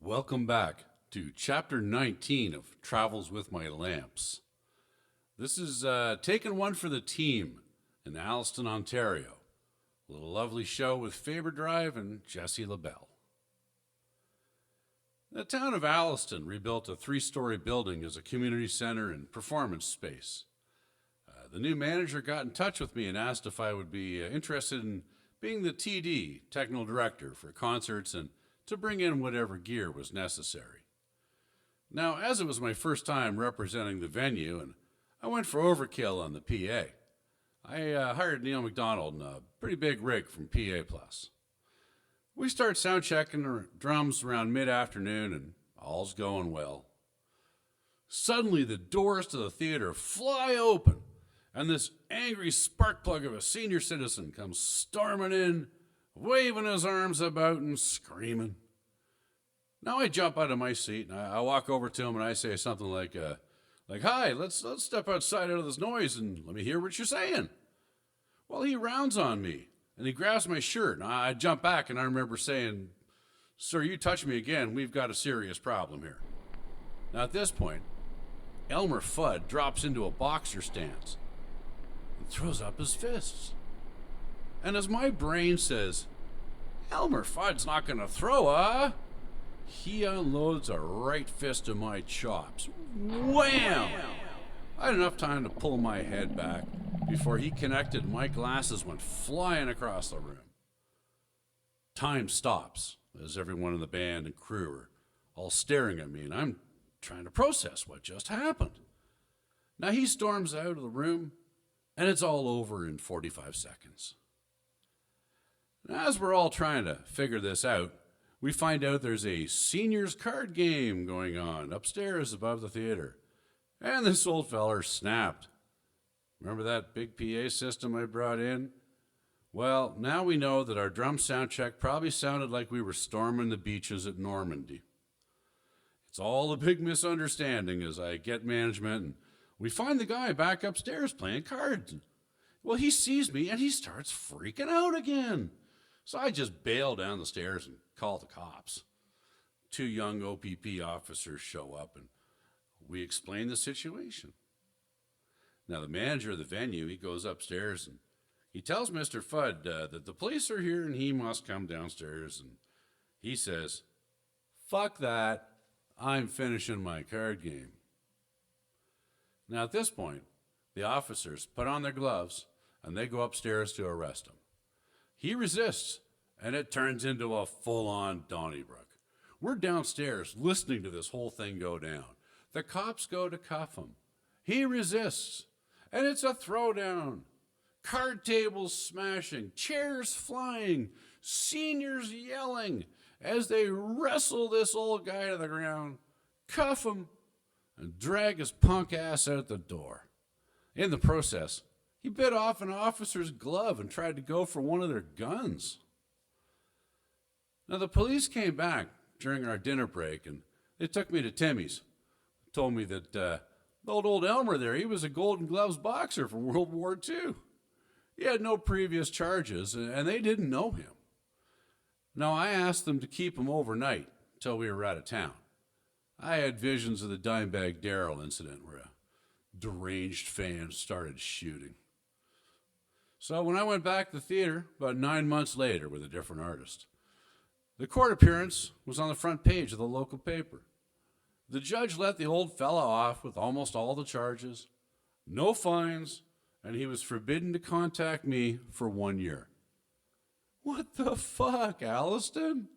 Welcome back to Chapter 19 of Travels with My Lamps. This is taking one for the team in Alliston, Ontario. A little lovely show with Faber Drive and Jesse LaBelle. The town of Alliston rebuilt a 3-story building as a community center and performance space. The new manager got in touch with me and asked if I would be interested in being the TD, technical director, for concerts and to bring in whatever gear was necessary. Now, as it was my first time representing the venue, and I went for overkill on the PA, I hired Neil McDonald and a pretty big rig from PA Plus. We start sound checking the drums around mid-afternoon, and all's going well. Suddenly, the doors to the theater fly open, and this angry spark plug of a senior citizen comes storming in, waving his arms about and screaming. Now I jump out of my seat and I walk over to him and I say something like, "Hi, let's step outside out of this noise and let me hear what you're saying." Well, he rounds on me and he grabs my shirt and I jump back and I remember saying, "Sir, you touch me again, we've got a serious problem here." Now at this point, Elmer Fudd drops into a boxer stance and throws up his fists. And as my brain says, "Elmer Fudd's not going to throw, he unloads a right fist to my chops. Wham! I had enough time to pull my head back before he connected and my glasses went flying across the room. Time stops as everyone in the band and crew are all staring at me, and I'm trying to process what just happened. Now he storms out of the room, and it's all over in 45 seconds. Now, as we're all trying to figure this out, we find out there's a seniors card game going on upstairs above the theater. And this old feller snapped. Remember that big PA system I brought in? Well, now we know that our drum sound check probably sounded like we were storming the beaches at Normandy. It's all a big misunderstanding as I get management and we find the guy back upstairs playing cards. Well, he sees me and he starts freaking out again. So I just bail down the stairs and call the cops. 2 young OPP officers show up and we explain the situation. Now the manager of the venue, he goes upstairs and he tells Mr. Fudd that the police are here and he must come downstairs. And he says, "Fuck that, I'm finishing my card game." Now at this point, the officers put on their gloves and they go upstairs to arrest him. He resists, and it turns into a full-on Donnybrook. We're downstairs listening to this whole thing go down. The cops go to cuff him. He resists, and it's a throwdown. Card tables smashing, chairs flying, seniors yelling as they wrestle this old guy to the ground, cuff him, and drag his punk ass out the door. In the process, he bit off an officer's glove and tried to go for one of their guns. Now, the police came back during our dinner break, and they took me to Timmy's. Told me that the old Elmer there, he was a Golden Gloves boxer from World War II. He had no previous charges, and they didn't know him. Now, I asked them to keep him overnight until we were out of town. I had visions of the Dimebag Darrell incident where a deranged fan started shooting. So when I went back to the theater about 9 months later with a different artist, the court appearance was on the front page of the local paper. The judge let the old fella off with almost all the charges, no fines, and he was forbidden to contact me for 1 year. What the fuck, Alliston?